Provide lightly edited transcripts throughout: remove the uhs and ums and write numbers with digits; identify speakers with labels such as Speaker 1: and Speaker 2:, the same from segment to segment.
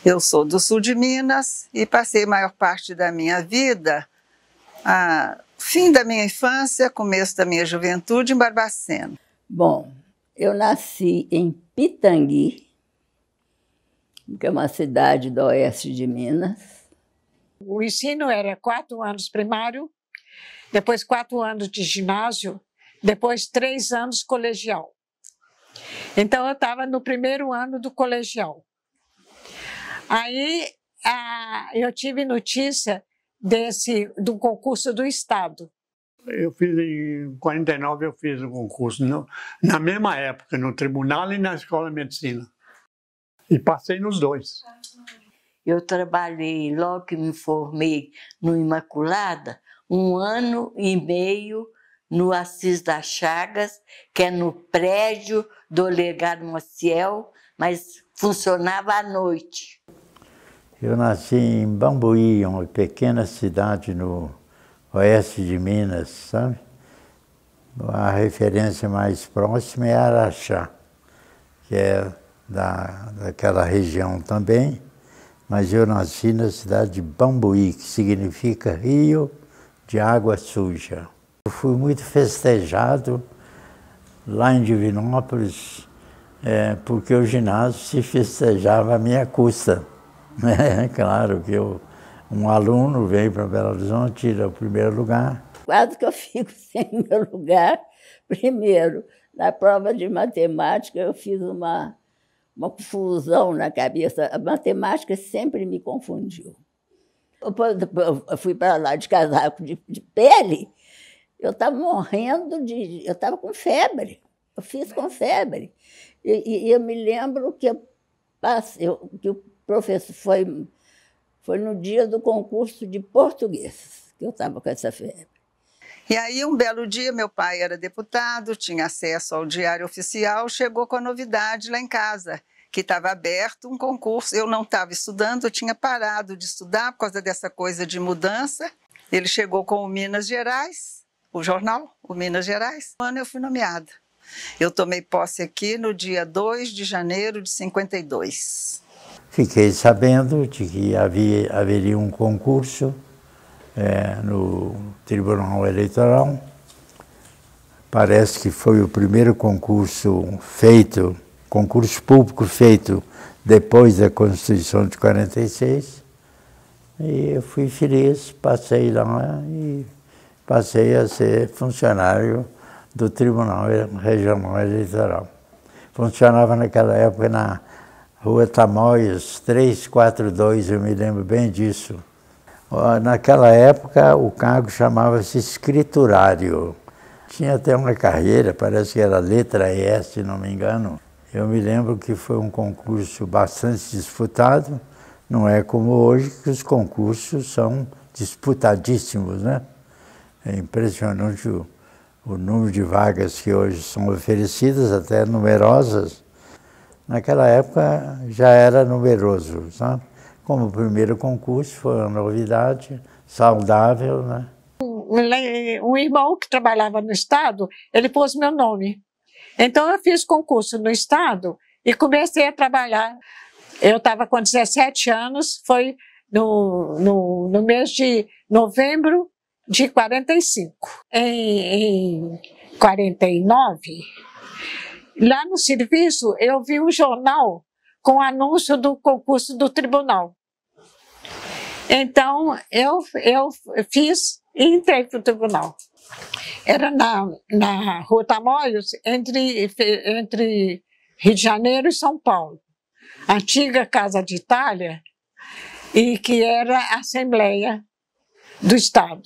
Speaker 1: Eu sou do sul de Minas e passei a maior parte da minha vida, fim da minha infância, começo da minha juventude, em Barbacena.
Speaker 2: Bom, eu nasci em Pitangui, que é uma cidade do oeste de Minas.
Speaker 3: O ensino era 4 anos primário, depois 4 anos de ginásio, depois 3 anos colegial. Então, eu estava no primeiro ano do colegial. Aí, eu tive notícia do concurso do Estado.
Speaker 4: Eu fiz em 49, eu fiz o concurso, na mesma época, no tribunal e na escola de medicina. E passei nos dois.
Speaker 2: Eu trabalhei, logo que me formei no Imaculada, 1 ano e meio no Assis das Chagas, que é no prédio do Legado Maciel, mas funcionava à noite.
Speaker 5: Eu nasci em Bambuí, uma pequena cidade no oeste de Minas, sabe? A referência mais próxima é Araxá, que é daquela região também, mas eu nasci na cidade de Bambuí, que significa Rio de Água Suja. Eu fui muito festejado lá em Divinópolis, porque o ginásio se festejava à minha custa. É claro que um aluno vem para Belo Horizonte, tira o primeiro lugar.
Speaker 2: Quase que eu fico sem meu lugar. Primeiro, na prova de matemática, eu fiz uma confusão na cabeça. A matemática sempre me confundiu. Eu fui para lá de casaco de pele, eu estava morrendo eu estava com febre. Eu fiz com febre. E eu me lembro que que o professor foi no dia do concurso de português, que eu estava com essa febre.
Speaker 1: E aí, um belo dia, meu pai era deputado, tinha acesso ao Diário Oficial, chegou com a novidade lá em casa, que estava aberto um concurso. Eu não estava estudando, eu tinha parado de estudar por causa dessa coisa de mudança. Ele chegou com o Minas Gerais o jornal, o Minas Gerais. Um ano eu fui nomeada. Eu tomei posse aqui no dia 2 de janeiro de 52.
Speaker 5: Fiquei sabendo de que haveria um concurso no Tribunal Eleitoral. Parece que foi o primeiro concurso público feito depois da Constituição de 46. E eu fui feliz, passei lá e passei a ser funcionário do Tribunal Regional Eleitoral. Funcionava naquela época na Rua Tamoios, 342, eu me lembro bem disso. Naquela época o cargo chamava-se escriturário. Tinha até uma carreira, parece que era letra E, se não me engano. Eu me lembro que foi um concurso bastante disputado. Não é como hoje, que os concursos são disputadíssimos, né? É impressionante o número de vagas que hoje são oferecidas, até numerosas. Naquela época já era numeroso, sabe? Como o primeiro concurso foi uma novidade, saudável, né?
Speaker 3: Um irmão que trabalhava no Estado, ele pôs meu nome. Então eu fiz concurso no Estado e comecei a trabalhar. Eu estava com 17 anos, foi no mês de novembro de 45. Em 49, lá no serviço, eu vi um jornal com anúncio do concurso do tribunal. Então, eu fiz e entrei para o tribunal. Era na Rua Tamoios, entre Rio de Janeiro e São Paulo. Antiga Casa de Itália, e que era a Assembleia do Estado.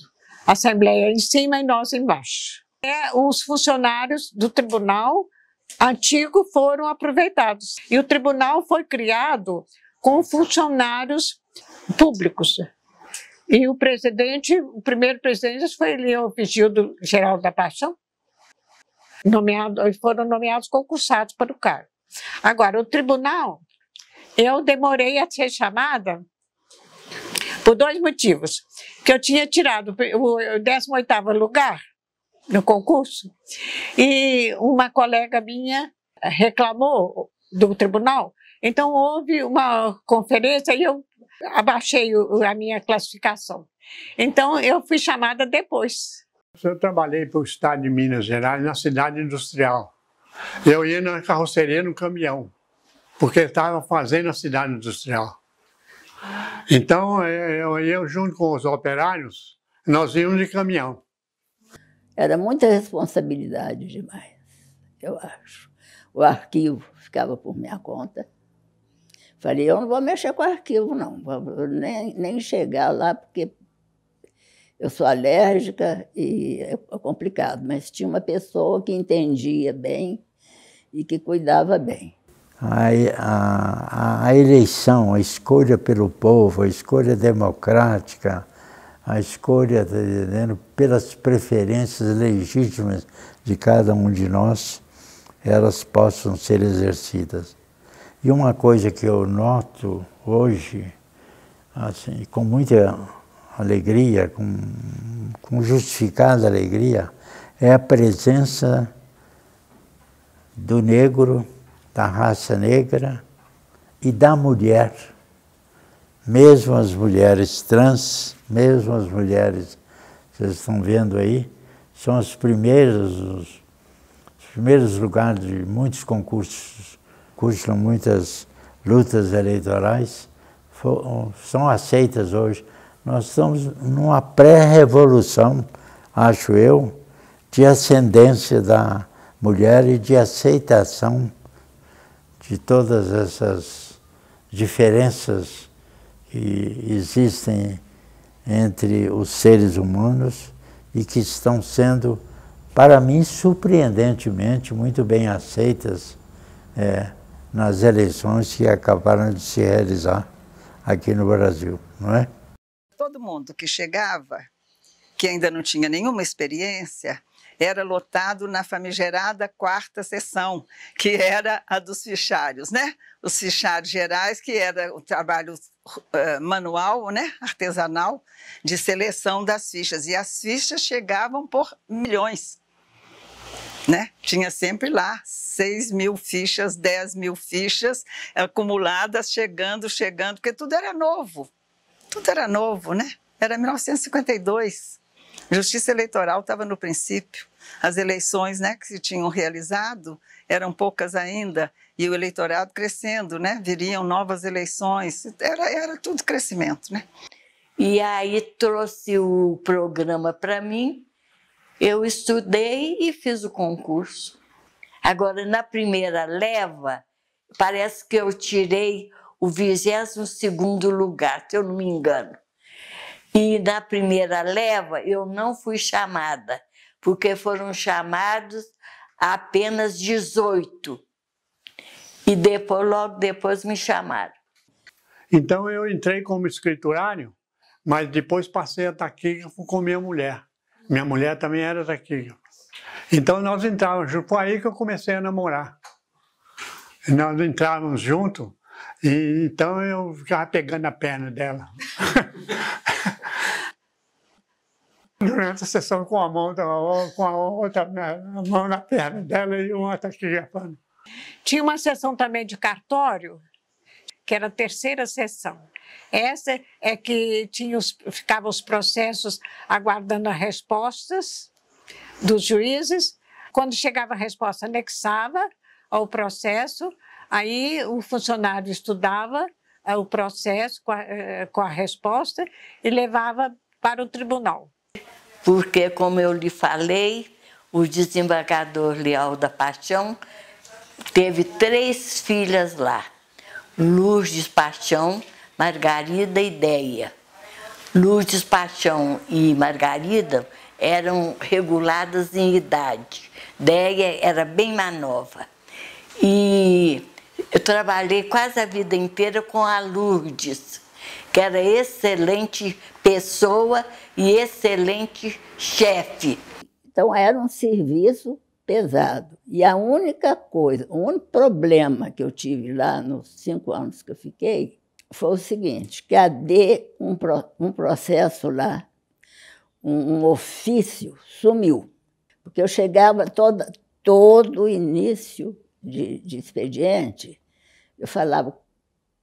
Speaker 3: Assembleia em cima e nós embaixo. Os funcionários do tribunal antigo foram aproveitados. E o tribunal foi criado com funcionários públicos. E o primeiro presidente foi o Vigildo Geraldo da Paixão. Foram nomeados concursados para o cargo. Agora, o tribunal, eu demorei a ser chamada por 2 motivos. Que eu tinha tirado o 18º lugar no concurso e uma colega minha reclamou do tribunal. Então, houve uma conferência e eu abaixei a minha classificação. Então, eu fui chamada depois.
Speaker 4: Eu trabalhei para o estado de Minas Gerais, na cidade industrial. Eu ia na carroceria no caminhão, porque estava fazendo a cidade industrial. Então, eu junto com os operários, nós íamos de caminhão.
Speaker 2: Era muita responsabilidade demais, eu acho. O arquivo ficava por minha conta. Falei, eu não vou mexer com o arquivo, não. Nem chegar lá, porque eu sou alérgica e é complicado. Mas tinha uma pessoa que entendia bem e que cuidava bem.
Speaker 5: A eleição, a escolha pelo povo, a escolha democrática, a escolha pelas preferências legítimas de cada um de nós, elas possam ser exercidas. E uma coisa que eu noto hoje, assim, com muita alegria, com justificada alegria, é a presença do negro, da raça negra e da mulher. Mesmo as mulheres trans, mesmo as mulheres que vocês estão vendo aí, são os primeiros lugares de muitos concursos, muitas lutas eleitorais, são aceitas hoje. Nós estamos numa pré-revolução, acho eu, de ascendência da mulher e de aceitação de todas essas diferenças que existem entre os seres humanos e que estão sendo, para mim, surpreendentemente, muito bem aceitas nas eleições que acabaram de se realizar aqui no Brasil, não é?
Speaker 1: Todo mundo que chegava, que ainda não tinha nenhuma experiência, era lotado na famigerada quarta sessão, que era a dos fichários, né? Os fichários gerais, que era o trabalho manual, né? Artesanal, de seleção das fichas. E as fichas chegavam por milhões, né? Tinha sempre lá 6.000 fichas, 10.000 fichas acumuladas, chegando, porque tudo era novo. Tudo era novo, né? Era 1952. Justiça Eleitoral estava no princípio. As eleições, né, que se tinham realizado eram poucas ainda, e o eleitorado crescendo, né? Viriam novas eleições, era tudo crescimento, né?
Speaker 6: E aí trouxe o programa para mim, eu estudei e fiz o concurso. Agora, na primeira leva, parece que eu tirei o 22º lugar, se eu não me engano. E na primeira leva eu não fui chamada, porque foram chamados apenas 18. E depois, logo depois me chamaram.
Speaker 4: Então eu entrei como escriturário, mas depois passei a taquígrafo com minha mulher. Minha mulher também era taquígrafa. Então nós entrávamos juntos, foi aí que eu comecei a namorar. Nós entrávamos juntos, e então eu ficava pegando a perna dela. Durante a sessão com a mão, com a outra a mão na perna dela e uma taquígrafa.
Speaker 3: Tinha uma sessão também de cartório, que era a terceira sessão. Essa é que ficavam os processos aguardando as respostas dos juízes. Quando chegava a resposta, anexava ao processo, aí o funcionário estudava o processo com a resposta e levava para o tribunal.
Speaker 6: Porque, como eu lhe falei, o desembargador Leal da Paixão teve 3 filhas lá. Lourdes Paixão, Margarida e Déia. Lourdes Paixão e Margarida eram reguladas em idade. Déia era bem mais nova. E eu trabalhei quase a vida inteira com a Lourdes, que era excelente pessoa e excelente chefe.
Speaker 2: Então era um serviço pesado. E a única coisa, o único problema que eu tive lá nos 5 anos que eu fiquei, foi o seguinte, que um processo lá, um ofício, sumiu. Porque eu chegava todo início de expediente, eu falava,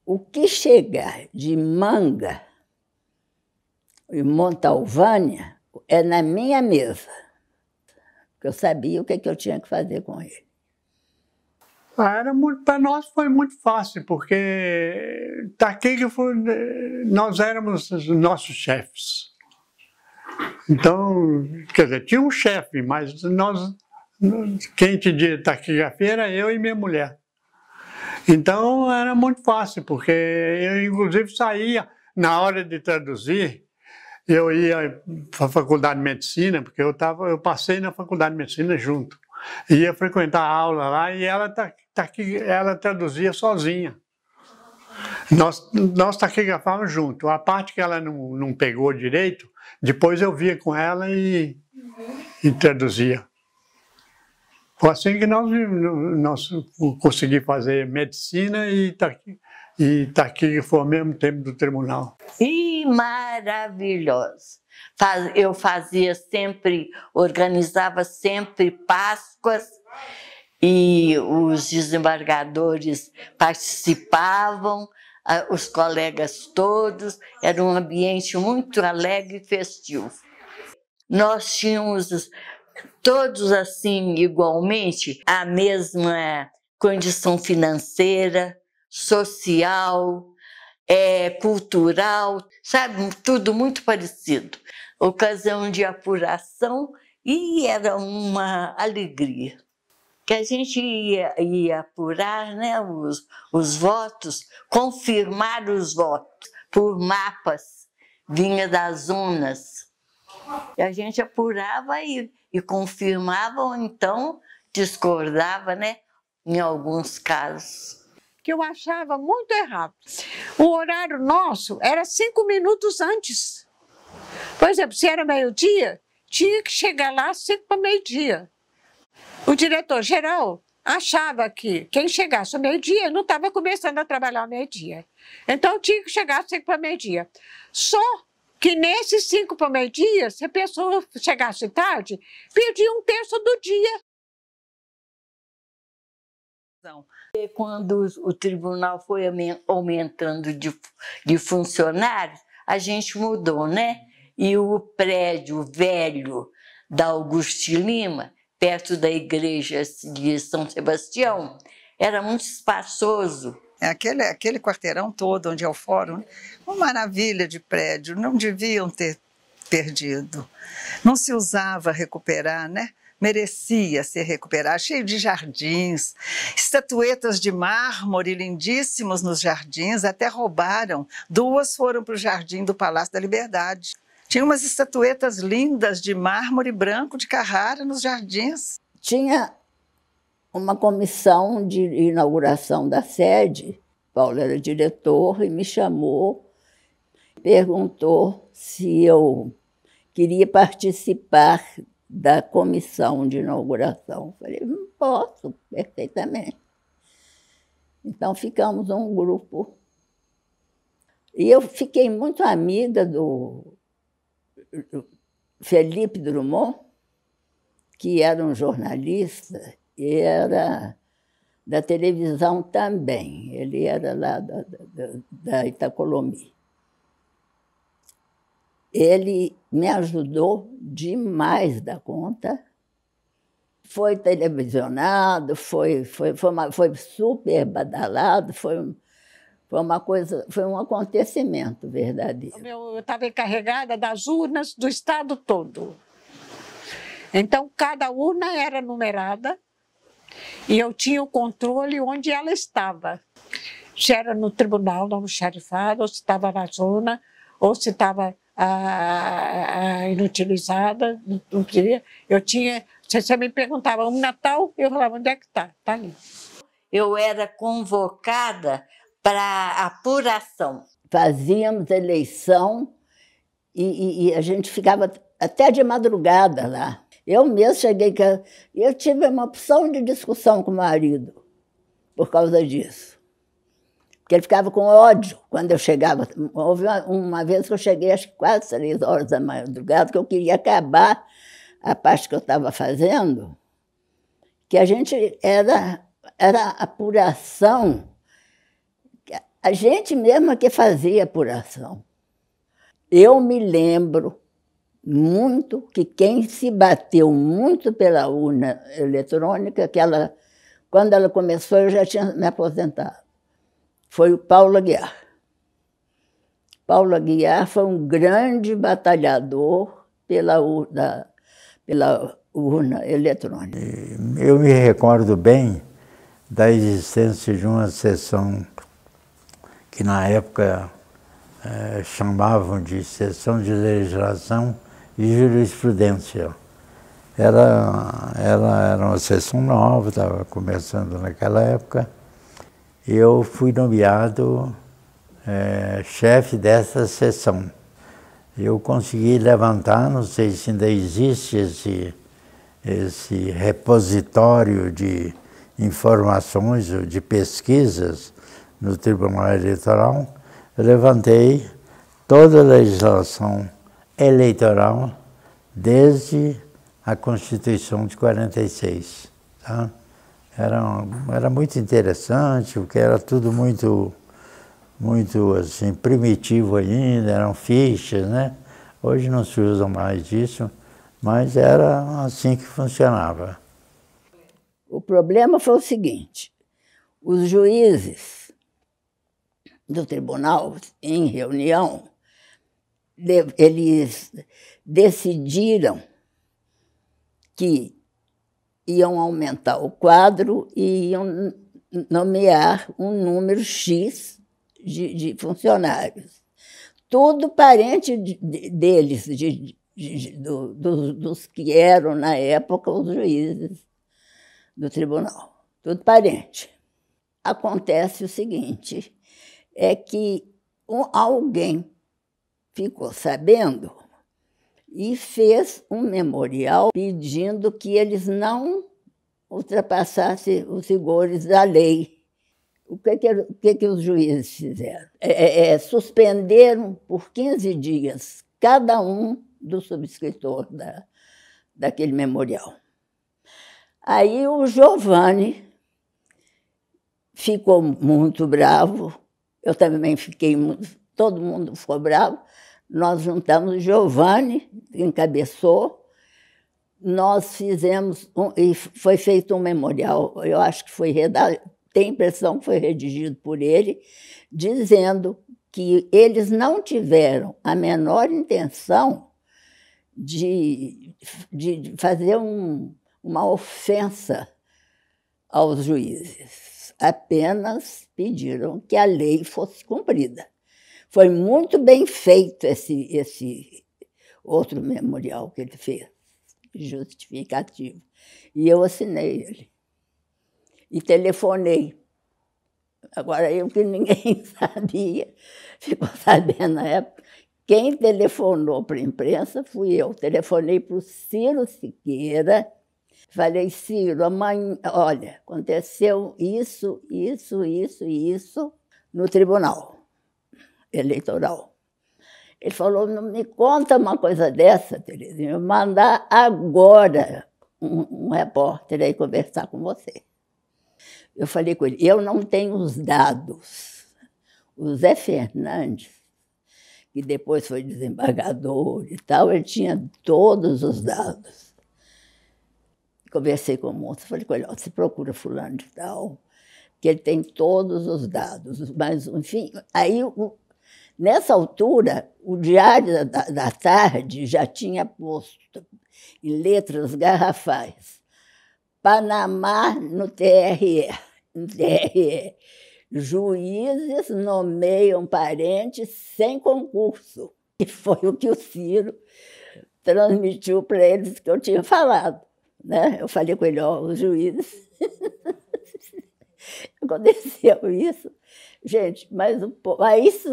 Speaker 2: o que chegar de Manga e Montalvânia é na minha mesa. Porque eu sabia o que eu tinha que fazer com ele.
Speaker 4: Para nós foi muito fácil, porque nós éramos os nossos chefes. Então, quer dizer, tinha um chefe, mas quem entendia taquigrafia era eu e minha mulher. Então era muito fácil, porque eu inclusive saía, na hora de traduzir, eu ia para a faculdade de medicina, porque eu passei na faculdade de medicina junto. Ia frequentar a aula lá e ela traduzia sozinha. Nós taquigrafávamos junto. A parte que ela não pegou direito, depois eu via com ela e traduzia. Foi assim que nós conseguimos fazer medicina e taquígrafo ao mesmo tempo do tribunal.
Speaker 6: E maravilhoso! Eu organizava sempre Páscoas e os desembargadores participavam, os colegas todos, era um ambiente muito alegre e festivo. Nós tínhamos todos assim, igualmente, a mesma condição financeira, social, cultural, sabe? Tudo muito parecido. Ocasião de apuração e era uma alegria. Que a gente ia apurar, né, os votos, confirmar os votos por mapas, vinha das zonas. E a gente apurava e confirmava, ou então discordava, né, em alguns casos.
Speaker 3: Que eu achava muito errado. O horário nosso era 5 minutos antes. Por exemplo, se era meio-dia, tinha que chegar lá às 5 para meio-dia. O diretor-geral achava que quem chegasse ao meio-dia não estava começando a trabalhar ao meio-dia. Então, tinha que chegar às 5 para meio-dia. Só que nesses 5 para meio-dia, se a pessoa chegasse tarde, perdia 1/3 do dia.
Speaker 6: Quando o tribunal foi aumentando de funcionários, a gente mudou, né? E o prédio velho da Auguste Lima, perto da igreja de São Sebastião, era muito espaçoso.
Speaker 1: Aquele quarteirão todo onde é o fórum, né? Uma maravilha de prédio, não deviam ter perdido. Não se usava recuperar, né? Merecia ser recuperado, cheio de jardins, estatuetas de mármore lindíssimos nos jardins, até roubaram. 2 foram para o jardim do Palácio da Liberdade. Tinha umas estatuetas lindas de mármore branco de Carrara nos jardins.
Speaker 2: Tinha uma comissão de inauguração da sede. Paulo era diretor e me chamou, perguntou se eu queria participar da comissão de inauguração. Falei, posso, perfeitamente. Então, ficamos um grupo. E eu fiquei muito amiga do Felipe Drummond, que era um jornalista e era da televisão também. Ele era lá da Itacolomi. Ele me ajudou demais da conta. Foi televisionado, foi super badalado, foi um acontecimento verdadeiro.
Speaker 3: Eu estava encarregada das urnas do estado todo. Então, cada urna era numerada e eu tinha o controle onde ela estava. Se era no tribunal, no almoxarifado, ou se estava na zona, ou se estava inutilizada, não queria. Eu tinha, se você me perguntava, um Natal, eu falava, onde é que está? Está ali.
Speaker 6: Eu era convocada para apuração.
Speaker 2: Fazíamos eleição e a gente ficava até de madrugada lá. Eu mesmo cheguei... Eu tive uma opção de discussão com o marido por causa disso. Porque ele ficava com ódio quando eu chegava. Houve uma vez que eu cheguei, acho que quase 3 horas da madrugada, que eu queria acabar a parte que eu estava fazendo, que a gente era apuração. A gente mesma que fazia apuração. Eu me lembro muito que quem se bateu muito pela urna eletrônica, quando ela começou, eu já tinha me aposentado, foi o Paulo Aguiar. Paulo Aguiar foi um grande batalhador pela urna eletrônica.
Speaker 5: Eu me recordo bem da existência de uma sessão que na época chamavam de sessão de legislação e jurisprudência. Era uma sessão nova, estava começando naquela época. Eu fui nomeado chefe dessa sessão. Eu consegui levantar, não sei se ainda existe esse repositório de informações ou de pesquisas no Tribunal Eleitoral. Eu levantei toda a legislação eleitoral desde a Constituição de 46. Tá? Era muito interessante, porque era tudo muito assim, primitivo ainda, eram fichas, né? Hoje não se usa mais disso, mas era assim que funcionava.
Speaker 2: O problema foi o seguinte, os juízes do tribunal, em reunião, eles decidiram que iam aumentar o quadro e iam nomear um número X de funcionários. Tudo parente deles, dos que eram, na época, os juízes do tribunal. Tudo parente. Acontece o seguinte, é que alguém ficou sabendo e fez um memorial pedindo que eles não ultrapassassem os rigores da lei. O que os juízes fizeram? Suspenderam por 15 dias cada um do subscritor daquele memorial. Aí o Giovanni ficou muito bravo, eu também fiquei, todo mundo ficou bravo. Nós juntamos o Giovanni, que encabeçou, nós fizemos, e foi feito um memorial, eu acho que foi tenho a impressão que foi redigido por ele, dizendo que eles não tiveram a menor intenção de fazer uma ofensa aos juízes. Apenas pediram que a lei fosse cumprida. Foi muito bem feito esse outro memorial que ele fez, justificativo. E eu assinei ele. E telefonei. Agora, eu que ninguém sabia, ficou sabendo na época. Quem telefonou para a imprensa fui eu. Telefonei para o Ciro Siqueira. Falei, Ciro, amanhã, olha, aconteceu isso no tribunal eleitoral. Ele falou, não me conta uma coisa dessa, Terezinha, eu vou mandar agora um repórter aí conversar com você. Eu falei com ele, eu não tenho os dados. O Zé Fernandes, que depois foi desembargador e tal, ele tinha todos os dados. Conversei com o moço, falei com ele, você procura fulano de tal, que ele tem todos os dados. Mas, enfim, aí, nessa altura, o Diário da Tarde já tinha posto em letras garrafais Panamá no TRE. Juízes nomeiam parentes sem concurso. E foi o que o Ciro transmitiu para eles que eu tinha falado. Né? Eu falei com ele, os juízes. Aconteceu isso. Gente, mas o povo, aí isso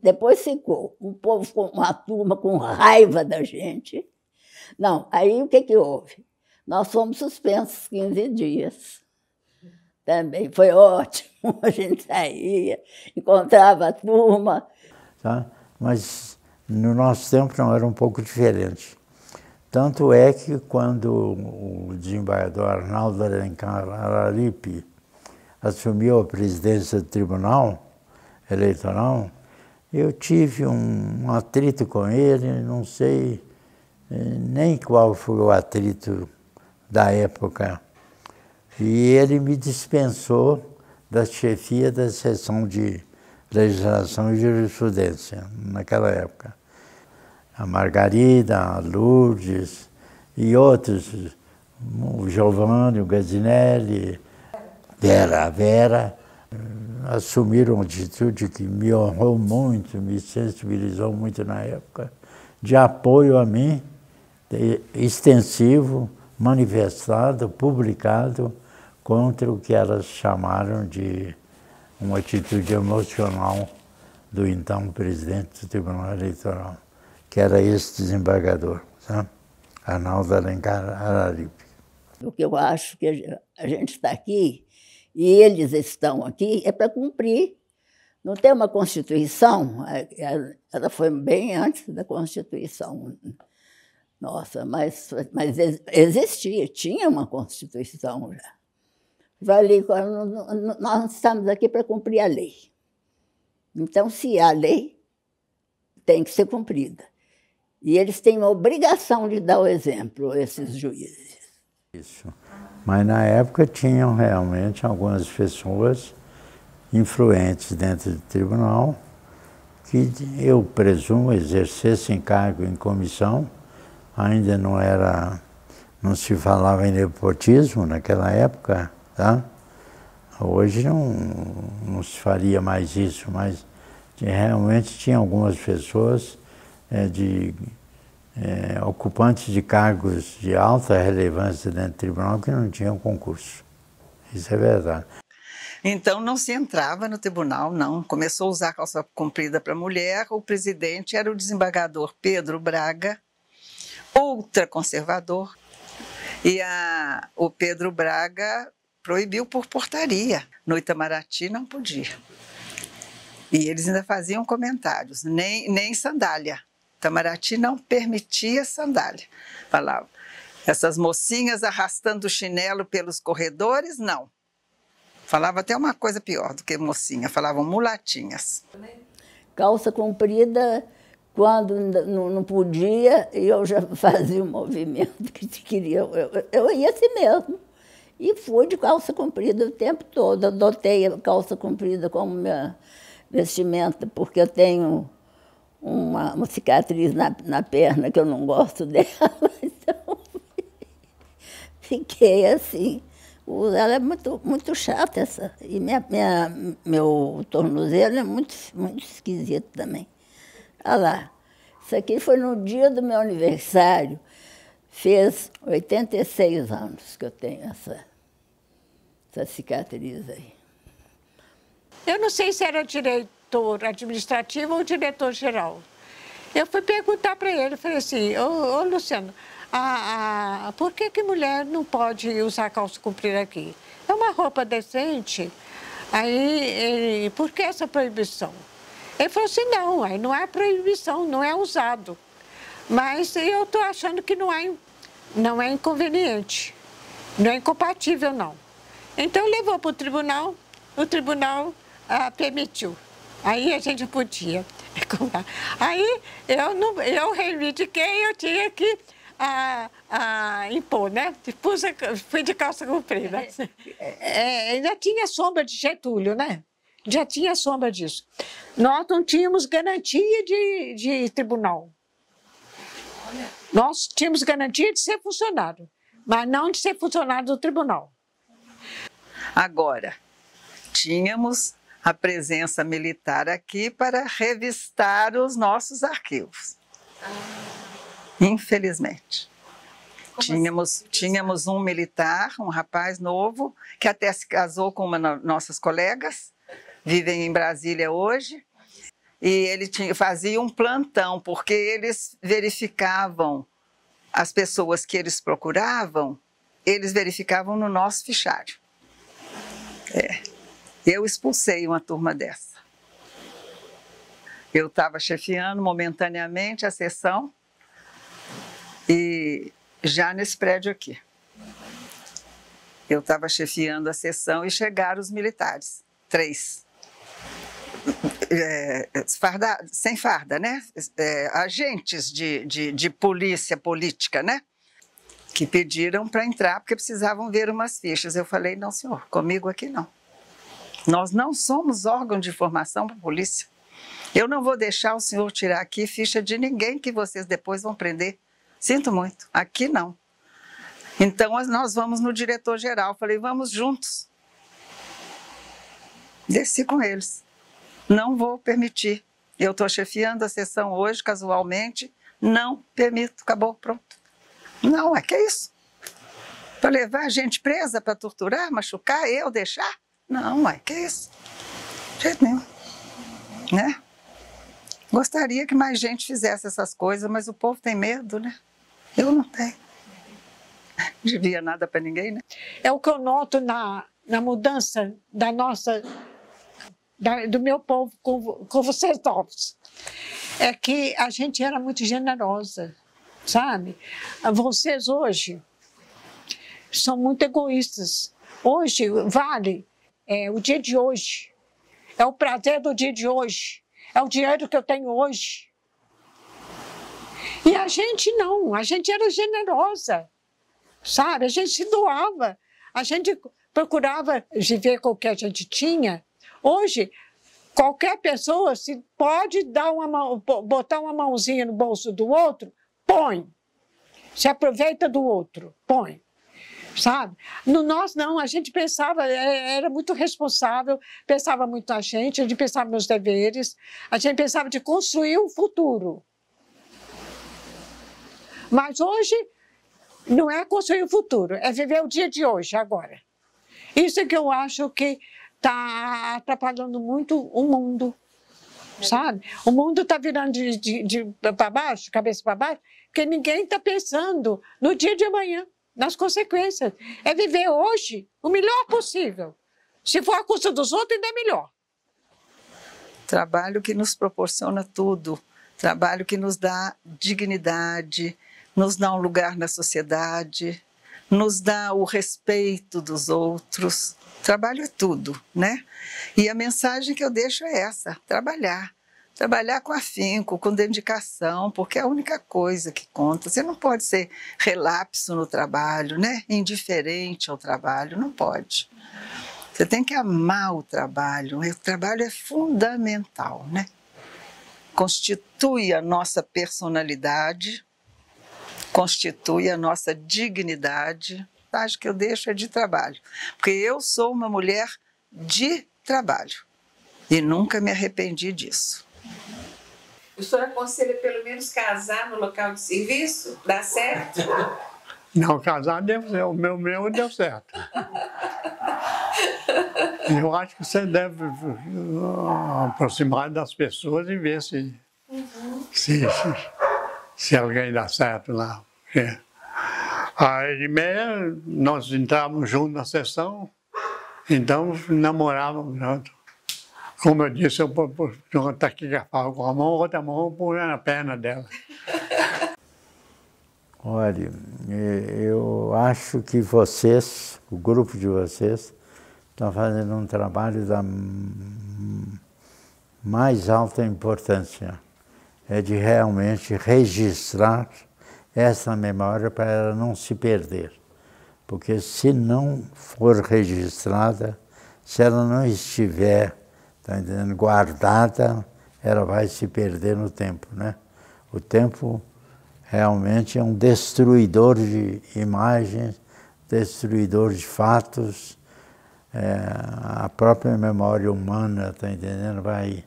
Speaker 2: depois ficou. O povo com uma turma com raiva da gente. Não, aí o que houve? Nós fomos suspensos 15 dias. Também foi ótimo, a gente saía, encontrava a turma.
Speaker 5: Tá? Mas no nosso tempo não, era um pouco diferente. Tanto é que quando o desembargador Arnaldo Alencar Araripe assumiu a presidência do Tribunal Eleitoral, eu tive um atrito com ele, não sei nem qual foi o atrito da época. E ele me dispensou da chefia da seção de legislação e jurisprudência, naquela época. A Margarida, a Lourdes e outros, o Giovanni, o Gazinelli, a Vera, assumiram uma atitude que me honrou muito, me sensibilizou muito na época, de apoio a mim, extensivo, manifestado, publicado, contra o que elas chamaram de uma atitude emocional do então presidente do Tribunal Eleitoral, que era esse desembargador, sabe? Arnaldo Alencar Araripe.
Speaker 2: O que eu acho que a gente está aqui, e eles estão aqui, é para cumprir. Não tem uma Constituição, ela foi bem antes da Constituição. Nossa, mas existia, tinha uma Constituição já. Falei, nós estamos aqui para cumprir a lei. Então, se há lei, tem que ser cumprida. E eles têm a obrigação de dar o exemplo, esses juízes.
Speaker 5: Isso. Mas, na época, tinham realmente algumas pessoas influentes dentro do tribunal que, eu presumo, exercessem cargo em comissão. Ainda não se falava em nepotismo naquela época, tá? Hoje não se faria mais isso, mas realmente tinha algumas pessoas ocupantes de cargos de alta relevância dentro do tribunal que não tinham concurso. Isso é verdade.
Speaker 1: Então não se entrava no tribunal, não. Começou a usar calça comprida para mulher, o presidente era o desembargador Pedro Braga, ultraconservador. E o Pedro Braga proibiu por portaria. No Itamaraty não podia. E eles ainda faziam comentários, nem sandália. Itamaraty não permitia sandália. Falava, essas mocinhas arrastando o chinelo pelos corredores, não. Falava até uma coisa pior do que mocinha, falavam mulatinhas.
Speaker 2: Calça comprida, quando não podia, eu já fazia o movimento que queria. Eu ia assim mesmo. E fui de calça comprida o tempo todo. Adotei a calça comprida como minha vestimenta, porque eu tenho uma cicatriz na perna que eu não gosto dela. Então, fiquei assim. Ela é muito chata, essa. E meu tornozelo é muito esquisito também. Olha lá. Isso aqui foi no dia do meu aniversário. Fez 86 anos que eu tenho essa cicatriz aí.
Speaker 3: Eu não sei se era diretor administrativo ou diretor-geral. Eu fui perguntar para ele, falei assim, ô Luciano, por que mulher não pode usar calça comprida aqui? É uma roupa decente. Aí, por que essa proibição? Ele falou assim, não, aí não é proibição, não é usado. Mas eu estou achando que não é inconveniente, não é incompatível, não. Então, levou para o tribunal permitiu. Aí a gente podia. Aí eu reivindiquei, eu tinha que impor, né? Fui de calça comprida. Ainda tinha sombra de Getúlio, né? Já tinha sombra disso. Nós não tínhamos garantia de tribunal. Nós tínhamos garantia de ser funcionário, mas não de ser funcionário do tribunal.
Speaker 1: Agora, tínhamos a presença militar aqui para revistar os nossos arquivos. Infelizmente. Tínhamos um militar, um rapaz novo, que até se casou com uma das nossas colegas, vivem em Brasília hoje, e ele fazia um plantão, porque eles verificavam as pessoas que eles procuravam, eles verificavam no nosso fichário. Eu expulsei uma turma dessa. Eu estava chefiando momentaneamente a sessão e já nesse prédio aqui. Eu estava chefiando a sessão e chegaram os militares, 3. Sem farda, né? Agentes de polícia política, né? Que pediram para entrar porque precisavam ver umas fichas. Eu falei, não, senhor, comigo aqui não. Nós não somos órgão de informação para a polícia. Eu não vou deixar o senhor tirar aqui ficha de ninguém que vocês depois vão prender. Sinto muito, aqui não. Então, nós vamos no diretor-geral. Falei, vamos juntos. Desci com eles. Não vou permitir. Eu estou chefiando a sessão hoje, casualmente. Não permito. Acabou, pronto. Não, que é isso? Para levar a gente presa, para torturar, machucar, eu deixar? Não, que é isso? De jeito nenhum. Né? Gostaria que mais gente fizesse essas coisas, mas o povo tem medo, né? Eu não tenho. Não devia nada para ninguém, né?
Speaker 3: É o que eu noto na mudança do meu povo com vocês novos. É que a gente era muito generosa, sabe? Vocês hoje são muito egoístas. Hoje vale o dia de hoje. É o prazer do dia de hoje. É o dinheiro que eu tenho hoje. E a gente não, a gente era generosa, sabe? A gente se doava, a gente procurava viver com o que a gente tinha. Hoje, qualquer pessoa se pode botar uma mãozinha no bolso do outro, põe. Se aproveita do outro, põe. Sabe? No nós não, a gente pensava, era muito responsável, pensava muito na gente, a gente pensava nos deveres, a gente pensava de construir o futuro. Mas hoje não é construir o futuro, é viver o dia de hoje, agora. Isso é que eu acho que está atrapalhando muito o mundo. sabe? O mundo está virando para baixo, de cabeça para baixo, porque ninguém está pensando no dia de amanhã, nas consequências. É viver hoje o melhor possível. Se for a custa dos outros, ainda é melhor.
Speaker 1: Trabalho que nos proporciona tudo. Trabalho que nos dá dignidade, nos dá um lugar na sociedade, nos dá o respeito dos outros. Trabalho é tudo, né? E a mensagem que eu deixo é essa: trabalhar. Trabalhar com afinco, com dedicação, porque é a única coisa que conta. Você não pode ser relapso no trabalho, né? Indiferente ao trabalho, não pode. Você tem que amar o trabalho é fundamental, né? Constitui a nossa personalidade, constitui a nossa dignidade. A mensagem que eu deixo é de trabalho, porque eu sou uma mulher de trabalho e nunca me arrependi disso.
Speaker 7: O senhor aconselha pelo menos casar no local de serviço? Dá certo?
Speaker 4: Não, casar o meu deu certo. Eu acho que você deve aproximar das pessoas e ver se alguém dá certo lá. Porque a Edmeia, nós entrávamos juntos na sessão, então namorávamos juntos. Como eu disse, eu taquicava com a mão, outra mão eu punha na perna dela.
Speaker 5: Olha, eu acho que vocês, o grupo de vocês, estão fazendo um trabalho da mais alta importância. É de realmente registrar essa memória para ela não se perder. Porque se não for registrada, se ela não estiver, tá entendendo, guardada, ela vai se perder no tempo, né? O tempo realmente é um destruidor de imagens, destruidor de fatos. A própria memória humana, tá entendendo, vai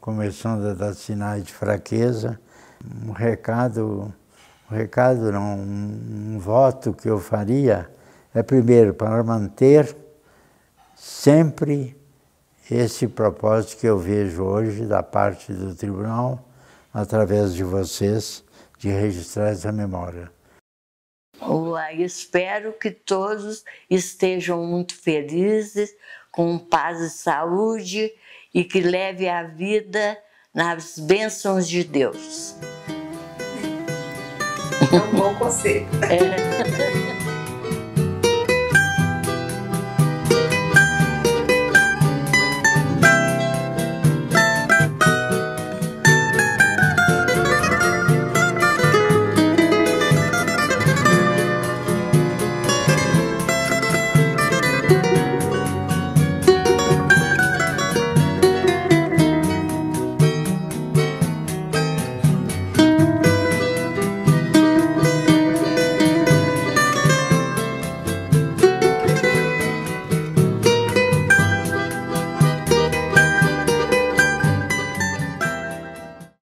Speaker 5: começando a dar sinais de fraqueza. Um voto que eu faria é, primeiro, para manter sempre esse propósito que eu vejo hoje da parte do tribunal, através de vocês, de registrar essa memória.
Speaker 6: Espero que todos estejam muito felizes, com paz e saúde, e que leve a vida nas bênçãos de Deus.
Speaker 7: É um bom conselho.